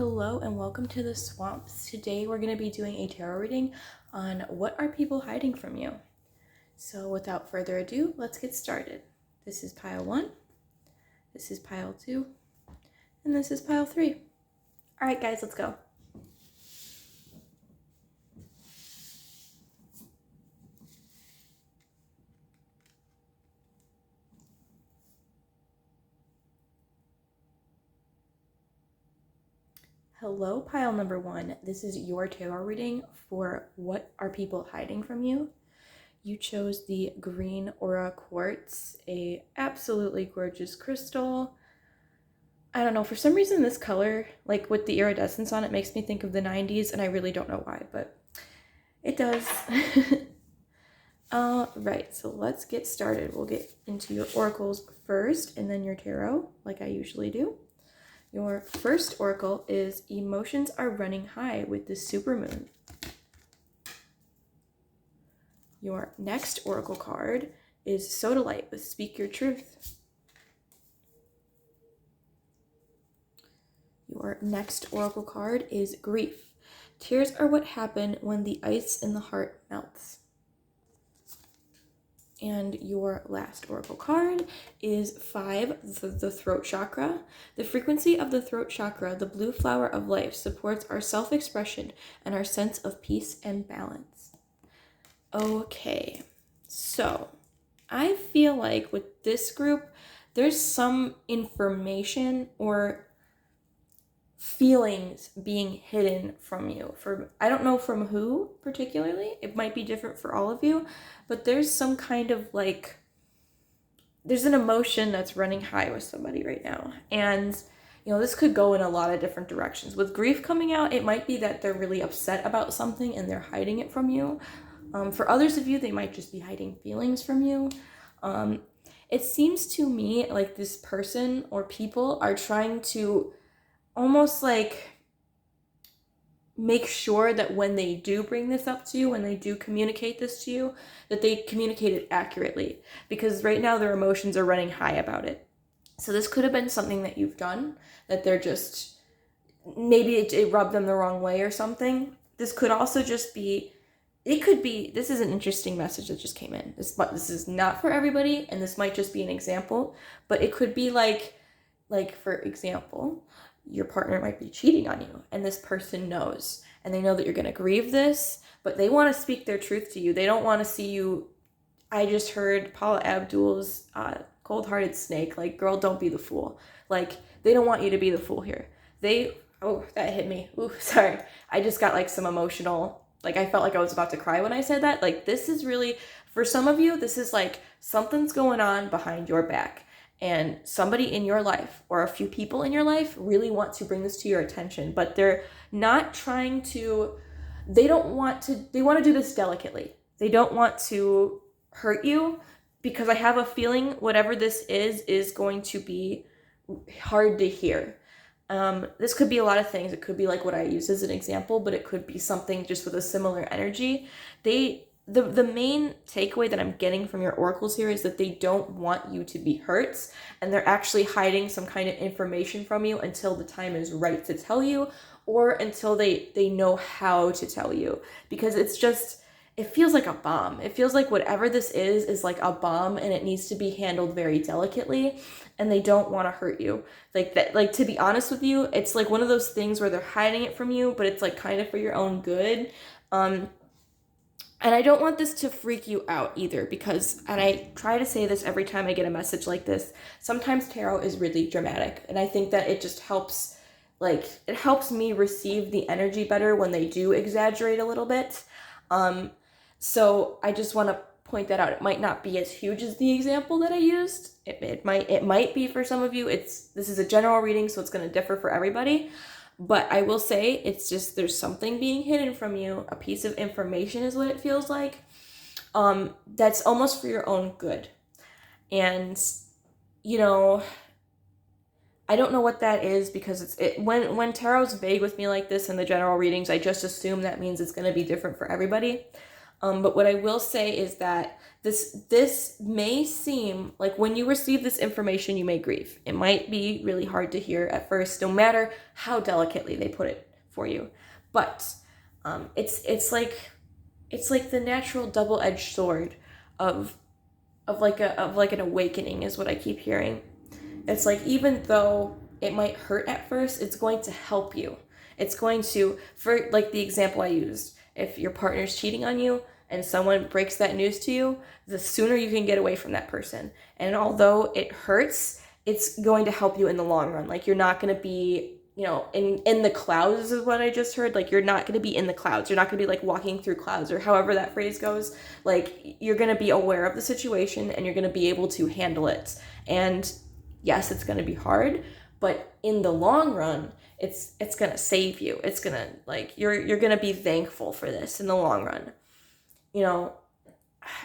Hello and welcome to the Swamps. Today we're going to be doing a tarot reading on what are people hiding from you. So without further ado, let's get started. This is pile 1, this is pile 2, and this is pile 3. Alright guys, let's go. Hello, pile number 1. This is your tarot reading for what are people hiding from you. You chose the green aura quartz, a absolutely gorgeous crystal. I don't know, for some reason this color, like with the iridescence on it, makes me think of the 90s, and I really don't know why, but it does. Right, so let's get started. We'll get into your oracles first, and then your tarot, like I usually do. Your first oracle is Emotions Are Running High with the Supermoon. Your next oracle card is Sodalite with Speak Your Truth. Your next oracle card is Grief. Tears are what happen when the ice in the heart melts. And your last oracle card is 5, the throat chakra. The frequency of the throat chakra, the blue flower of life, supports our self-expression and our sense of peace and balance. Okay, so I feel like with this group, there's some information or feelings being hidden from you. I don't know from who particularly. It might be different for all of you, but there's some kind of there's an emotion that's running high with somebody right now. And this could go in a lot of different directions. With grief coming out, it might be that they're really upset about something and they're hiding it from you. For others of you, they might just be hiding feelings from you. It seems to me like this person or people are trying to almost make sure that when they do bring this up to you, when they do communicate this to you, that they communicate it accurately. Because right now their emotions are running high about it. So this could have been something that you've done, that they're just, maybe it rubbed them the wrong way or something. This could also just be, this is an interesting message that just came in. This is not for everybody, and this might just be an example, but it could be like for example, your partner might be cheating on you, and this person knows, and they know that you're going to grieve this, but they want to speak their truth to you. They don't want to see you. I just heard Paula Abdul's Cold-Hearted Snake, girl, don't be the fool. They don't want you to be the fool here. Oh, that hit me. Ooh, sorry. I just got some emotional, I felt like I was about to cry when I said that. This is really, for some of you, this is something's going on behind your back. And somebody in your life or a few people in your life really want to bring this to your attention, but they're not trying to, they want to do this delicately. They don't want to hurt you, because I have a feeling whatever this is going to be hard to hear. This could be a lot of things. It could be like what I use as an example, but it could be something just with a similar energy. The main takeaway that I'm getting from your oracles here is that they don't want you to be hurt, and they're actually hiding some kind of information from you until the time is right to tell you, or until they know how to tell you, because it feels like a bomb. It feels like whatever this is like a bomb, and it needs to be handled very delicately, and they don't want to hurt you. To be honest with you, it's one of those things where they're hiding it from you, but it's kind of for your own good. And I don't want this to freak you out either, and I try to say this every time I get a message like this, sometimes tarot is really dramatic, and I think that it just helps, it helps me receive the energy better when they do exaggerate a little bit. So I just want to point that out. It might not be as huge as the example that I used. It might be for some of you. This is a general reading, so it's going to differ for everybody. But I will say, it's just, there's something being hidden from you. A piece of information is what it feels like. That's almost for your own good. And, I don't know what that is, because when tarot's vague with me like this in the general readings, I just assume that means it's going to be different for everybody. But what I will say is that this may seem like when you receive this information, you may grieve. It might be really hard to hear at first, no matter how delicately they put it for you. But it's like the natural double-edged sword of an awakening is what I keep hearing. It's like, even though it might hurt at first, it's going to help you. It's going to, for like the example I used, if your partner's cheating on you and someone breaks that news to you, the sooner you can get away from that person. And although it hurts, it's going to help you in the long run. Like, you're not going to be, in the clouds is what I just heard. Like, you're not going to be in the clouds. You're not going to be like walking through clouds, or however that phrase goes. Like, you're going to be aware of the situation and you're going to be able to handle it. And yes, it's going to be hard, but in the long run, it's going to save you. It's going to, like, you're going to be thankful for this in the long run.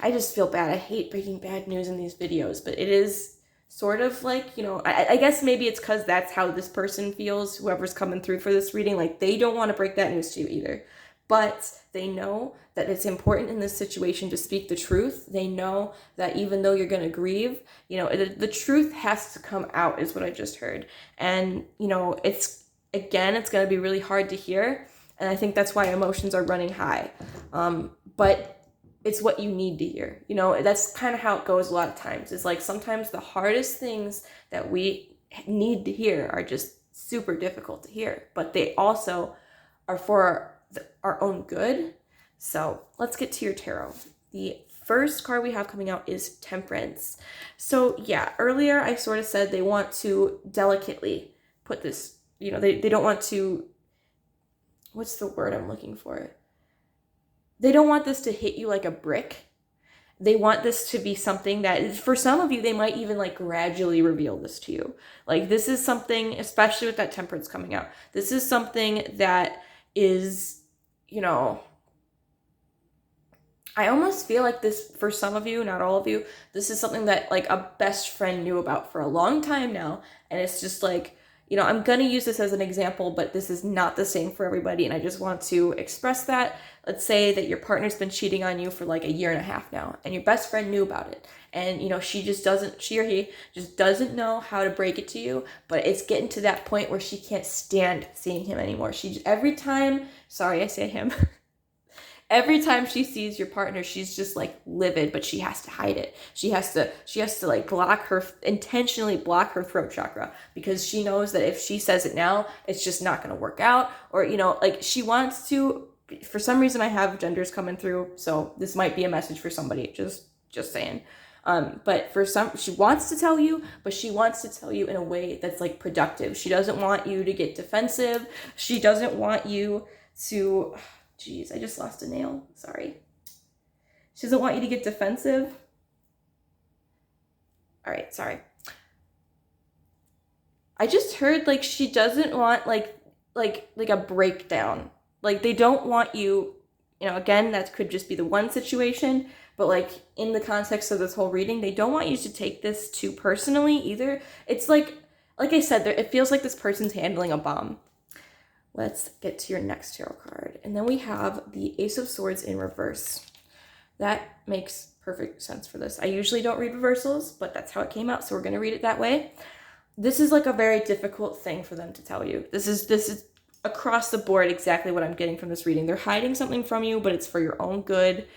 I just feel bad. I hate breaking bad news in these videos, but it is sort of like, I guess maybe it's because that's how this person feels, whoever's coming through for this reading. Like, they don't want to break that news to you either, but they know that it's important in this situation to speak the truth. They know that even though you're going to grieve, the truth has to come out, is what I just heard. And, it's going to be really hard to hear. And I think that's why emotions are running high. But it's what you need to hear. That's kind of how it goes a lot of times. It's like, sometimes the hardest things that we need to hear are just super difficult to hear, but they also are for our own good. So let's get to your tarot. The first card we have coming out is Temperance. So yeah, earlier I sort of said they want to delicately put this, they don't want to, what's the word I'm looking for? They don't want this to hit you like a brick. They want this to be something that, for some of you, they might even like gradually reveal this to you. Like, this is something, especially with that Temperance coming out, this is something that is, I almost feel like this, for some of you, not all of you, this is something that like a best friend knew about for a long time now. And it's just like, I'm going to use this as an example, but this is not the same for everybody. And I just want to express that. Let's say that your partner's been cheating on you for like a year and a half now, and your best friend knew about it. And, she or he just doesn't know how to break it to you, but it's getting to that point where she can't stand seeing him anymore. Every time she sees your partner, she's just like livid, but she has to hide it. She has to like intentionally block her throat chakra, because she knows that if she says it now, it's just not going to work out. Or, like, she wants to, for some reason, I have genders coming through, so this might be a message for somebody, just saying. But for some, she wants to tell you, but she wants to tell you in a way that's like productive. She doesn't want you to get defensive. She doesn't want you to, geez, I just lost a nail. Sorry. She doesn't want you to get defensive. All right, sorry. I just heard like she doesn't want like a breakdown. Like, they don't want you, again, that could just be the one situation, but like in the context of this whole reading, they don't want you to take this too personally either. It's like I said, it feels like this person's handling a bomb. Let's get to your next tarot card. And then we have the Ace of Swords in reverse. That makes perfect sense for this. I usually don't read reversals, but that's how it came out, so we're going to read it that way. This is like a very difficult thing for them to tell you. This is across the board exactly what I'm getting from this reading. They're hiding something from you, but it's for your own good.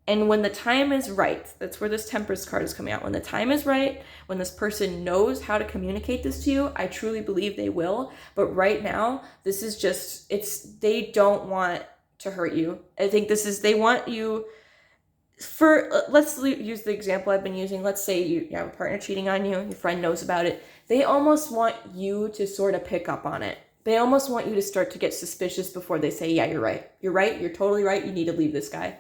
And when the time is right, that's where this Temperance card is coming out. When the time is right, when this person knows how to communicate this to you, I truly believe they will. But right now, this is just, they don't want to hurt you. I think they want you, let's use the example I've been using. Let's say you have a partner cheating on you, your friend knows about it. They almost want you to sort of pick up on it. They almost want you to start to get suspicious before they say, yeah, you're right. You're right. You're totally right. You need to leave this guy.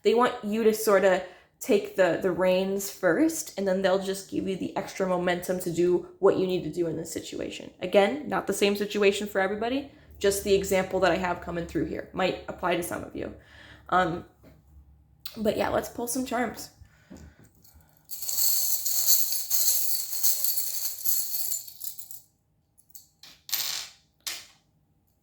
They want you to sort of take the reins first, and then they'll just give you the extra momentum to do what you need to do in this situation. Again, not the same situation for everybody. Just the example that I have coming through here might apply to some of you. But yeah, let's pull some charms.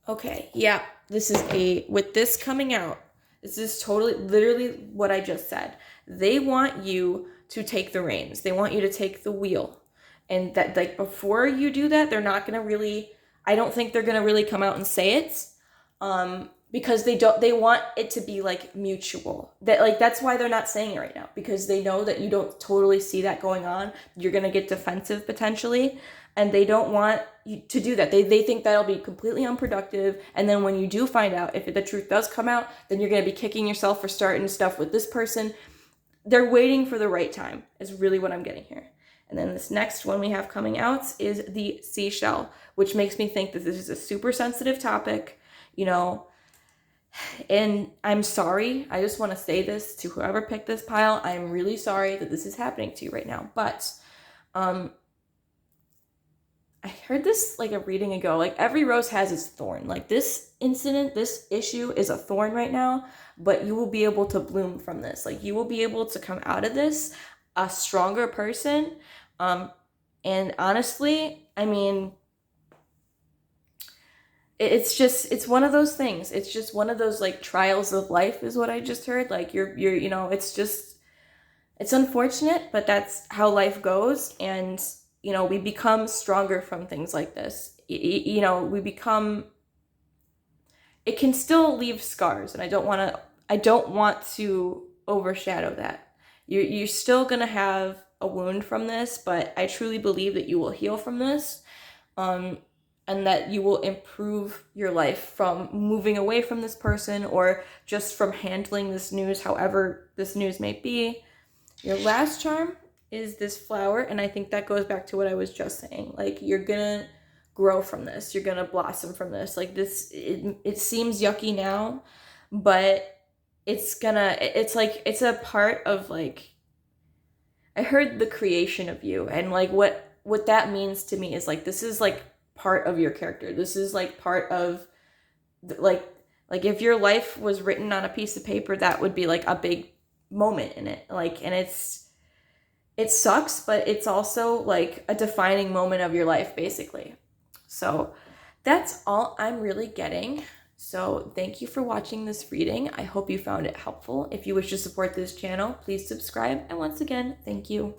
Okay, yeah, with this coming out, This is totally, literally what I just said. They want you to take the reins. They want you to take the wheel. And that, like, before you do that, they're not going to really, I don't think they're going to really come out and say it. Because they want it to be like mutual. That, like, that's why they're not saying it right now, because they know that you don't totally see that going on. You're going to get defensive potentially, and they don't want you to do that. They think that'll be completely unproductive, and then when you do find out, if the truth does come out, then you're going to be kicking yourself for starting stuff with this person. They're waiting for the right time, is really what I'm getting here. And then this next one we have coming out is the seashell, which makes me think that this is a super sensitive topic, you know. And I'm sorry, I just want to say this to whoever picked this pile. I'm really sorry that this is happening to you right now. But I heard this like a reading ago, like every rose has its thorn. Like this incident, this issue is a thorn right now, but you will be able to bloom from this. Like you will be able to come out of this a stronger person. And honestly, I mean, it's one of those things. It's just one of those like trials of life is what I just heard. Like you're you know, it's unfortunate, but that's how life goes. And you know, we become stronger from things like this. You know, it can still leave scars, and I don't want to overshadow that. You're still gonna have a wound from this, but I truly believe that you will heal from this. And that you will improve your life from moving away from this person, or just from handling this news, however this news may be. Your last charm is this flower, and I think that goes back to what I was just saying. Like, you're gonna grow from this. You're gonna blossom from this. Like, this, it seems yucky now, but it's a part of, like, I heard the creation of you, and, like, what that means to me is, like, this is, like, part of your character. This is like part of like if your life was written on a piece of paper, that would be like a big moment in it. Like, and it sucks, but it's also like a defining moment of your life, basically. So that's all I'm really getting. So thank you for watching this reading. I hope you found it helpful. If you wish to support this channel, please subscribe. And once again, thank you.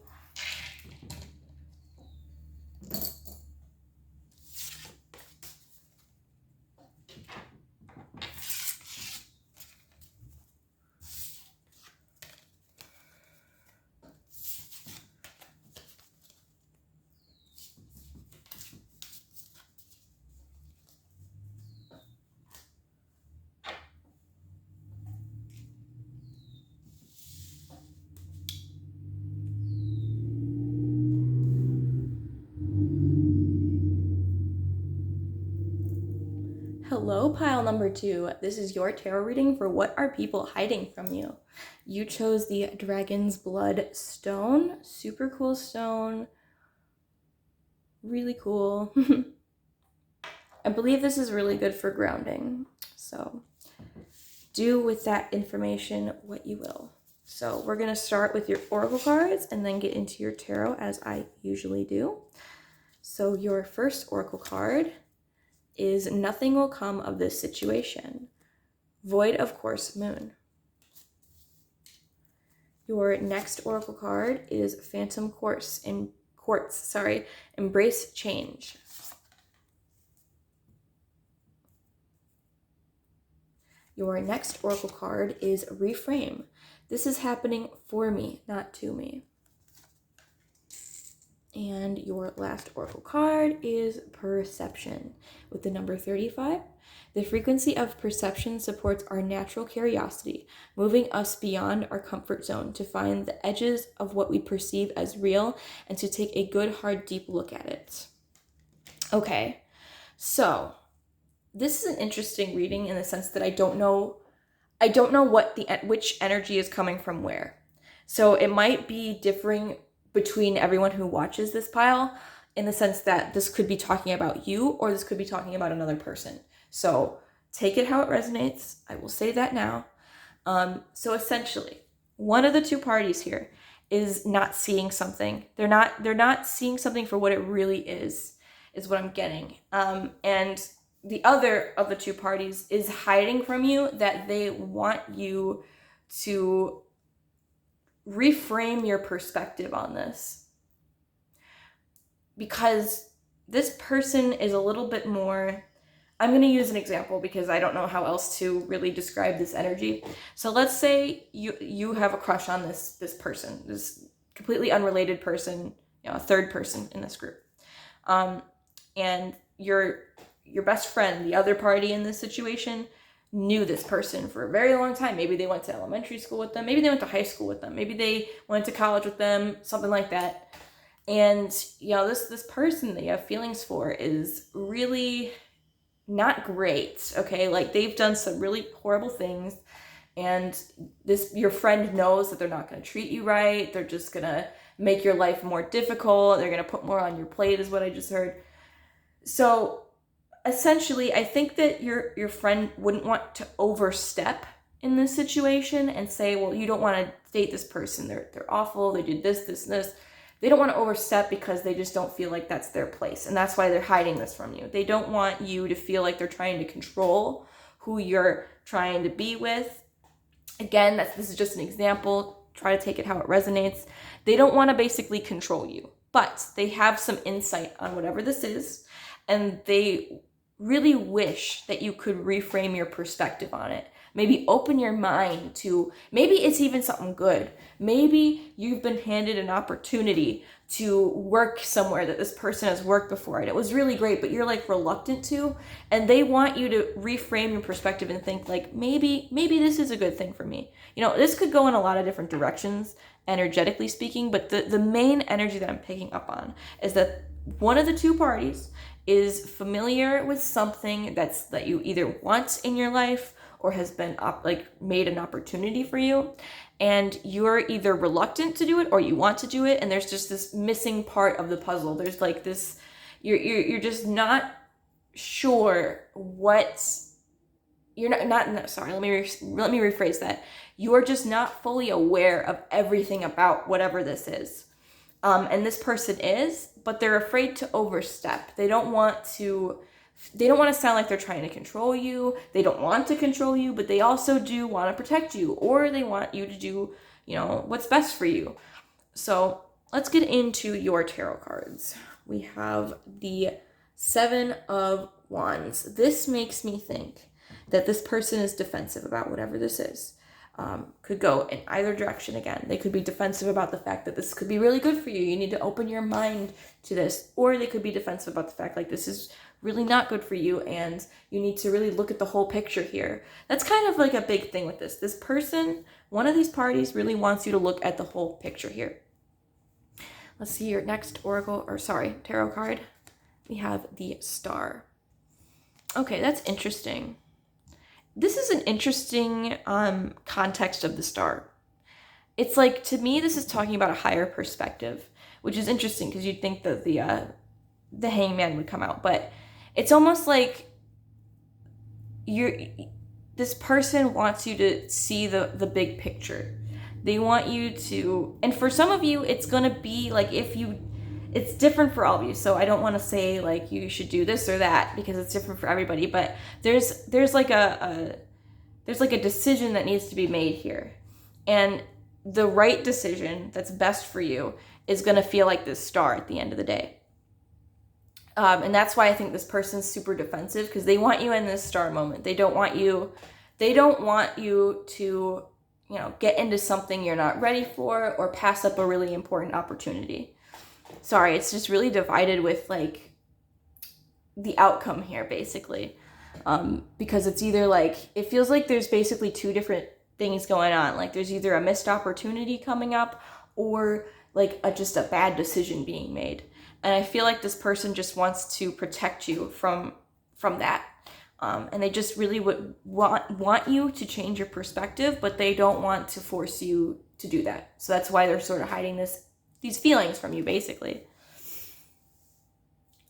Hello, pile number 2. This is your tarot reading for What Are People Hiding From You? You chose the Dragon's Blood stone. Super cool stone. Really cool. I believe this is really good for grounding. So do with that information what you will. So we're going to start with your oracle cards and then get into your tarot as I usually do. So your first oracle card is Nothing Will Come of This Situation. Void of Course Moon. Your next oracle card is Phantom Quartz. Embrace Change. Your next oracle card is Reframe. This is happening for me, not to me. And your last oracle card is Perception. With the number 35, the frequency of perception supports our natural curiosity, moving us beyond our comfort zone to find the edges of what we perceive as real and to take a good, hard, deep look at it. Okay, so this is an interesting reading in the sense that I don't know which energy is coming from where. So it might be differing between everyone who watches this pile, in the sense that this could be talking about you or this could be talking about another person. So take it how it resonates. I will say that now. So essentially, one of the two parties here is not seeing something. They're not seeing something for what it really is what I'm getting. And the other of the two parties is hiding from you that they want you to reframe your perspective on this. Because this person is a little bit more, I'm going to use an example because I don't know how else to really describe this energy. So let's say you have a crush on this person, this completely unrelated person, a third person in this group. And your best friend, the other party in this situation, knew this person for a very long time. Maybe they went to elementary school with them. Maybe they went to high school with them. Maybe they went to college with them, something like that. And, this person that you have feelings for is really not great, okay? Like, they've done some really horrible things, and your friend knows that they're not going to treat you right. They're just going to make your life more difficult. They're going to put more on your plate, is what I just heard. So essentially, I think that your friend wouldn't want to overstep in this situation and say, well, you don't want to date this person. They're awful. They did this, this, and this. They don't want to overstep because they just don't feel like that's their place. And that's why they're hiding this from you. They don't want you to feel like they're trying to control who you're trying to be with. Again, this is just an example. Try to take it how it resonates. They don't want to basically control you, but they have some insight on whatever this is. And they really wish that you could reframe your perspective on it. Maybe open your mind to, maybe it's even something good. Maybe you've been handed an opportunity to work somewhere that this person has worked before and it was really great, but you're like reluctant to, and they want you to reframe your perspective and think like, maybe this is a good thing for me. This could go in a lot of different directions, energetically speaking, but the main energy that I'm picking up on is that one of the two parties is familiar with something that you either want in your life or has been made an opportunity for you, and you're either reluctant to do it or you want to do it, and there's just this missing part of the puzzle. There's like this, you're just not sure what you're not sorry, let me rephrase that. You're just not fully aware of everything about whatever this is. And this person is, but they're afraid to overstep. They don't want to sound like they're trying to control you. They don't want to control you, but they also do want to protect you, or they want you to do, what's best for you. So let's get into your tarot cards. We have the 7 of Wands. This makes me think that this person is defensive about whatever this is. Could go in either direction again. They could be defensive about the fact that this could be really good for you. You need to open your mind to this. Or they could be defensive about the fact like this is really not good for you and you need to really look at the whole picture here. That's kind of like a big thing with this. This person, one of these parties really wants you to look at the whole picture here. Let's see your next tarot card. We have the Star. Okay, that's interesting. This is an interesting context of the Star. It's like, to me, this is talking about a higher perspective, which is interesting because you'd think that the Hangman would come out, but it's almost like this person wants you to see the big picture. They want you to, and for some of you, it's gonna be like it's different for all of you. So I don't want to say like you should do this or that because it's different for everybody. But there's like a decision that needs to be made here, and the right decision that's best for you is going to feel like this Star at the end of the day. And that's why I think this person's super defensive, because they want you in this Star moment. They don't want you to get into something you're not ready for or pass up a really important opportunity. Sorry, it's just really divided with like the outcome here, basically. Because it's either like, it feels like there's basically two different things going on. Like there's either a missed opportunity coming up or like just a bad decision being made. And I feel like this person just wants to protect you from that. And they just really would want you to change your perspective, but they don't want to force you to do that. So that's why they're sort of hiding these feelings from you, basically.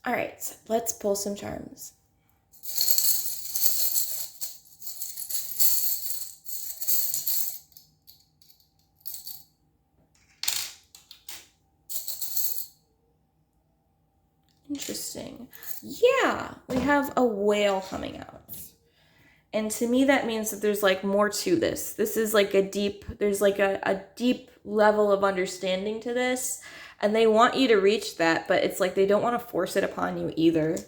All right, let's pull some charms. Interesting. Yeah, we have a whale coming out. And to me, that means that there's like more to this. This is like there's like a deep level of understanding to this. And they want you to reach that, but it's like they don't want to force it upon you either.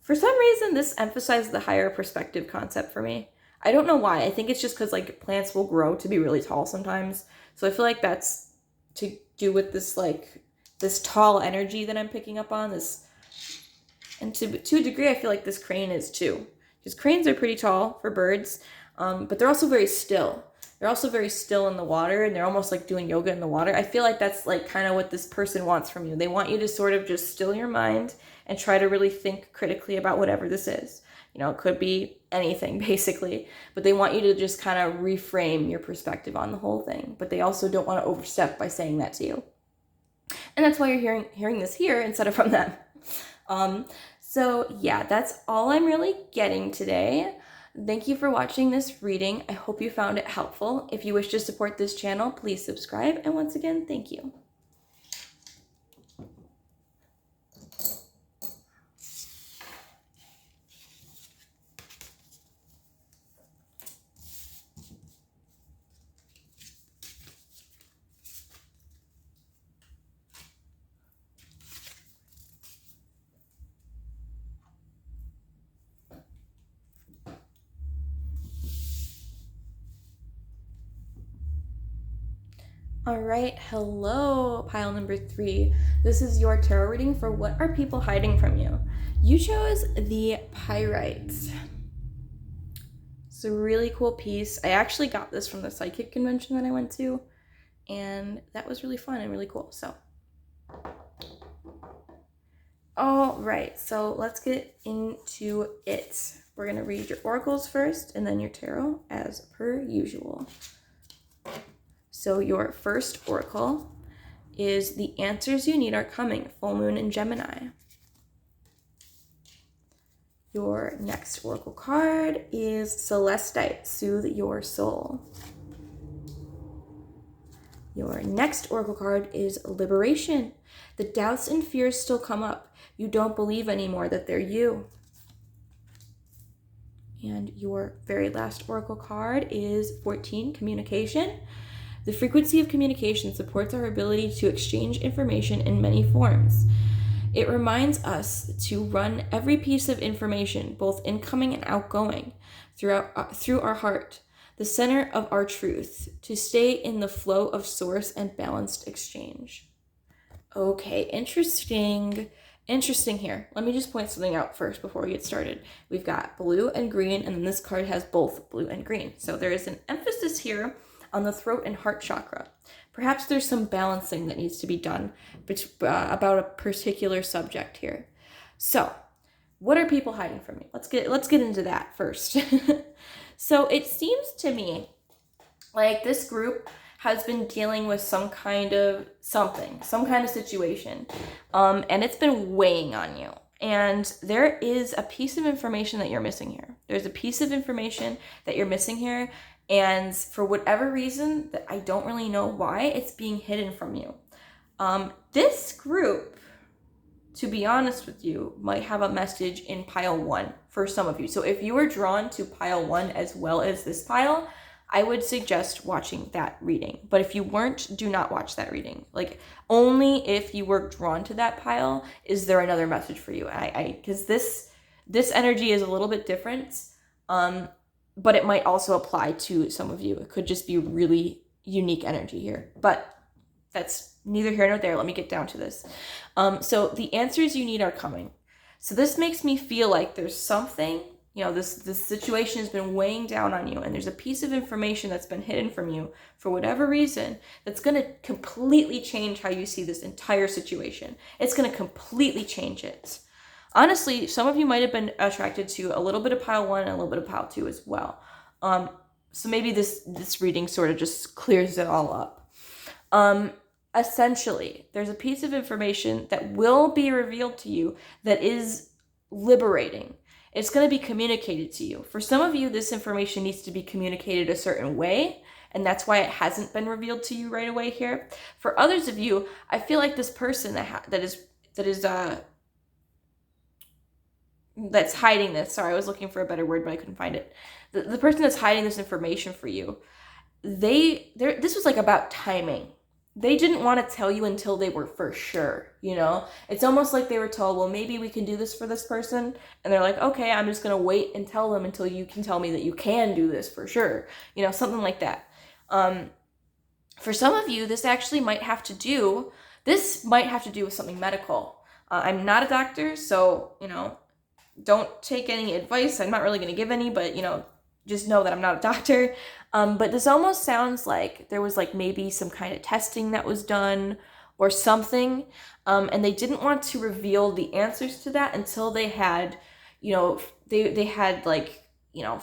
For some reason, this emphasized the higher perspective concept for me. I don't know why. I think it's just because like plants will grow to be really tall sometimes. So I feel like that's to do with this like this tall energy that I'm picking up on. This, and to a degree, I feel like this crane is too. Because cranes are pretty tall for birds, but they're also very still. They're also very still in the water, and they're almost like doing yoga in the water. I feel like that's like kind of what this person wants from you. They want you to sort of just still your mind and try to really think critically about whatever this is. You know, it could be anything basically, but they want you to just kind of reframe your perspective on the whole thing. But they also don't want to overstep by saying that to you. And that's why you're hearing this here instead of from them. So yeah, that's all I'm really getting today. Thank you for watching this reading. I hope you found it helpful. If you wish to support this channel, please subscribe. And once again, thank you. All right, hello, pile number 3. This is your tarot reading for what are people hiding from you. You chose the Pyrite. It's a really cool piece. I actually got this from the psychic convention that I went to, and that was really fun and really cool. So, all right, so let's get into it. We're gonna read your oracles first and then your tarot as per usual. So your first oracle is the answers you need are coming, full moon in Gemini. Your next oracle card is Celestite, soothe your soul. Your next oracle card is Liberation. The doubts and fears still come up. You don't believe anymore that they're you. And your very last oracle card is 14, Communication. The frequency of communication supports our ability to exchange information in many forms. It reminds us to run every piece of information, both incoming and outgoing, through our heart, the center of our truth, to stay in the flow of source and balanced exchange. Okay, interesting here. Let me just point something out first before we get started. We've got blue and green, and then this card has both blue and green. So there is an emphasis here on the throat and heart chakra. Perhaps there's some balancing that needs to be done about a particular subject here. So, what are people hiding from me? Let's get into that first. So it seems to me like this group has been dealing with some kind of situation, and it's been weighing on you. And there is a piece of information that you're missing here. There's a piece of information that you're missing here. And for whatever reason that I don't really know why, it's being hidden from you. This group, to be honest with you, might have a message in pile 1 for some of you. So if you were drawn to pile 1 as well as this pile, I would suggest watching that reading. But if you weren't, do not watch that reading. Like, only if you were drawn to that pile is there another message for you. Because this energy is a little bit different. But it might also apply to some of you. It could just be really unique energy here. But that's neither here nor there. Let me get down to this. So the answers you need are coming. So this makes me feel like there's something, this situation has been weighing down on you, and there's a piece of information that's been hidden from you for whatever reason that's going to completely change how you see this entire situation. It's going to completely change it. Honestly, some of you might have been attracted to a little bit of pile 1 and a little bit of pile 2 as well. So maybe this reading sort of just clears it all up. Essentially, there's a piece of information that will be revealed to you that is liberating. It's going to be communicated to you. For some of you, this information needs to be communicated a certain way, and that's why it hasn't been revealed to you right away here. For others of you, I feel like this person that's hiding this. Sorry, I was looking for a better word, but I couldn't find it. The person that's hiding this information for you, this was like about timing. They didn't want to tell you until they were for sure, you know? It's almost like they were told, well, maybe we can do this for this person. And they're like, okay, I'm just going to wait and tell them until you can tell me that you can do this for sure. You know, something like that. For some of you, this might have to do with something medical. I'm not a doctor, so, you know, don't take any advice. I'm not really going to give any, but, you know, just know that I'm not a doctor. But this almost sounds like there was like maybe some kind of testing that was done or something. And they didn't want to reveal the answers to that until they had, you know, they had like, you know,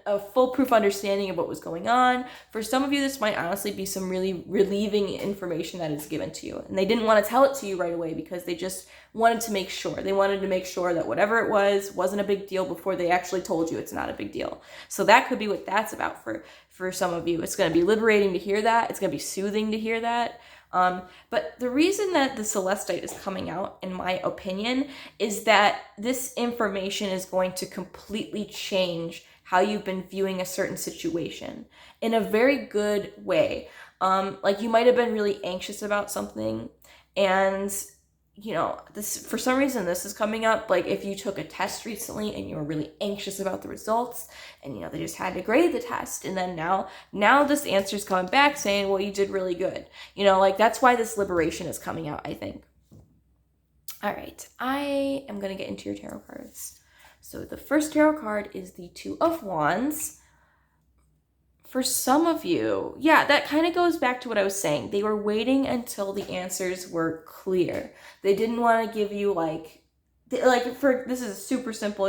a foolproof understanding of what was going on. For some of you, this might honestly be some really relieving information that is given to you. And they didn't want to tell it to you right away because they just wanted to make sure. They wanted to make sure that whatever it wasn't a big deal before they actually told you it's not a big deal. So that could be what that's about for some of you. It's going to be liberating to hear that. It's going to be soothing to hear that. But the reason that the Celestite is coming out, in my opinion, is that this information is going to completely change how you've been viewing a certain situation in a very good way. Like you might have been really anxious about something, and you know, this, for some reason, this is coming up. Like if you took a test recently and you were really anxious about the results, and you know, they just had to grade the test, and then now this answer's coming back saying, well, you did really good. You know, like that's why this liberation is coming out, I think. All right, I am gonna get into your tarot cards. So the first tarot card is the Two of Wands. For some of you, yeah, that kind of goes back to what I was saying. They were waiting until the answers were clear. They didn't want to give you this is a super simple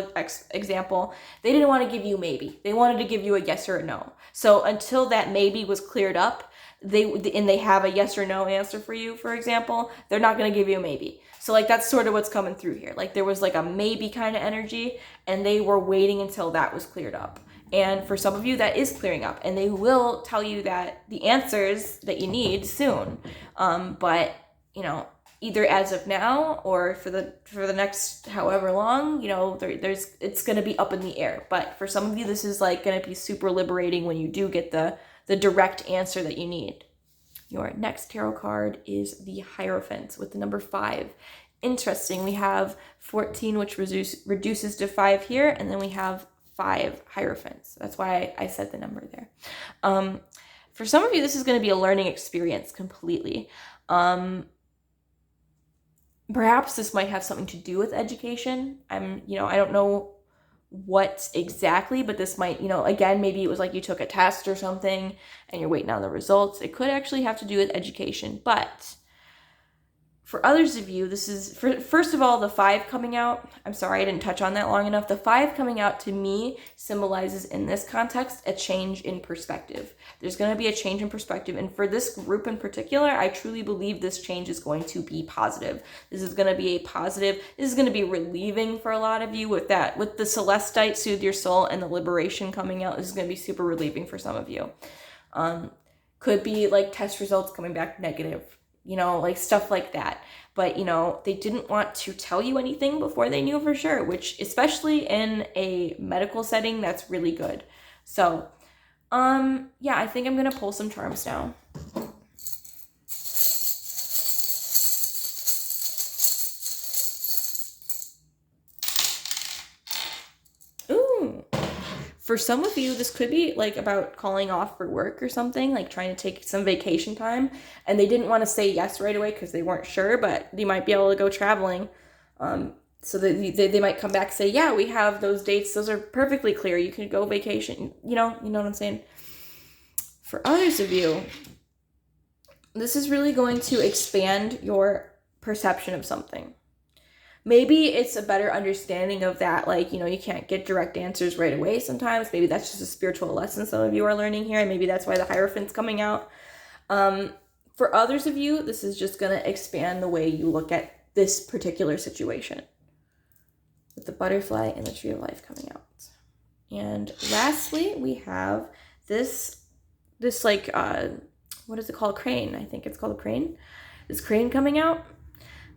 example. They didn't want to give you maybe. They wanted to give you a yes or a no. So until that maybe was cleared up, they have a yes or no answer for you, for example, they're not going to give you a maybe. So like that's sort of what's coming through here. Like there was like a maybe kind of energy, and they were waiting until that was cleared up. And for some of you, that is clearing up, and they will tell you that the answers that you need soon. But you know, either as of now or for the next however long, you know, it's going to be up in the air. But for some of you, this is like going to be super liberating when you do get the direct answer that you need. Your next tarot card is the Hierophant with the number 5. Interesting. We have 14, which reduces to 5 here, and then we have 5 Hierophants. That's why I said the number there. For some of you, this is going to be a learning experience completely. Perhaps this might have something to do with education. I don't know what exactly, but this might, you know, again, maybe it was like you took a test or something and you're waiting on the results. It could actually have to do with education. But for others of you, this is, first of all, the 5 coming out. I'm sorry, I didn't touch on that long enough. The 5 coming out to me symbolizes, in this context, a change in perspective. There's going to be a change in perspective. And for this group in particular, I truly believe this change is going to be positive. This is going to be this is going to be relieving for a lot of you with that. With the Celestite, Soothe Your Soul, and the Liberation coming out, this is going to be super relieving for some of you. Could be like test results coming back negative. You know, like stuff like that. But, you know, they didn't want to tell you anything before they knew for sure, which, especially in a medical setting, that's really good. So, yeah, I think I'm going to pull some charms now. For some of you, this could be like about calling off for work or something, like trying to take some vacation time, and they didn't want to say yes right away because they weren't sure, but they might be able to go traveling. So they might come back and say, yeah, we have those dates. Those are perfectly clear. You can go vacation. You know what I'm saying? For others of you, this is really going to expand your perception of something. Maybe it's a better understanding of that, like, you know, you can't get direct answers right away sometimes. Maybe that's just a spiritual lesson some of you are learning here, and maybe that's why the Hierophant's coming out. For others of you, this is just going to expand the way you look at this particular situation. With the Butterfly and the Tree of Life coming out. And lastly, we have this like what is it called? Crane. I think it's called a crane. This crane coming out.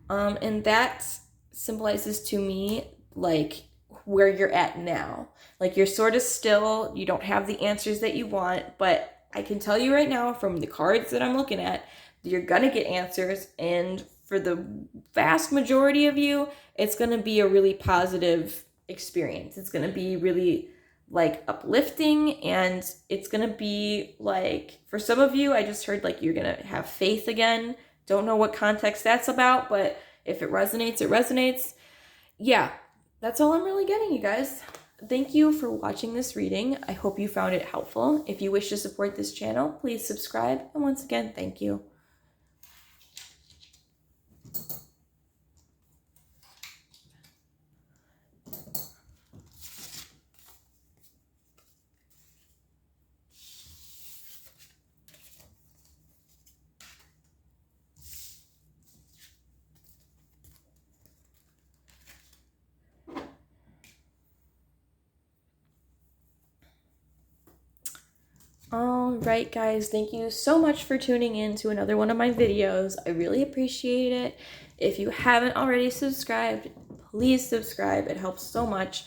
And that symbolizes to me like where you're at now. Like you're sort of still, you don't have the answers that you want, but I can tell you right now from the cards that I'm looking at, you're gonna get answers, and for the vast majority of you, it's gonna be a really positive experience. It's gonna be really like uplifting, and it's gonna be like, for some of you, I just heard like you're gonna have faith again. Don't know what context that's about, but if it resonates, it resonates. Yeah, that's all I'm really getting, you guys. Thank you for watching this reading. I hope you found it helpful. If you wish to support this channel, please subscribe. And once again, thank you. Alright guys, thank you so much for tuning in to another one of my videos. I really appreciate it. If you haven't already subscribed, please subscribe. It helps so much.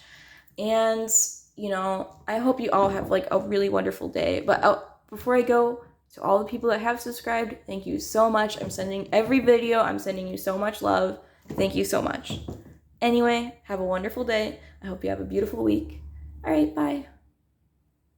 And, you know, I hope you all have like a really wonderful day. But before I go, to all the people that have subscribed, thank you so much. I'm sending you so much love. Thank you so much. Anyway, have a wonderful day. I hope you have a beautiful week. Alright, bye.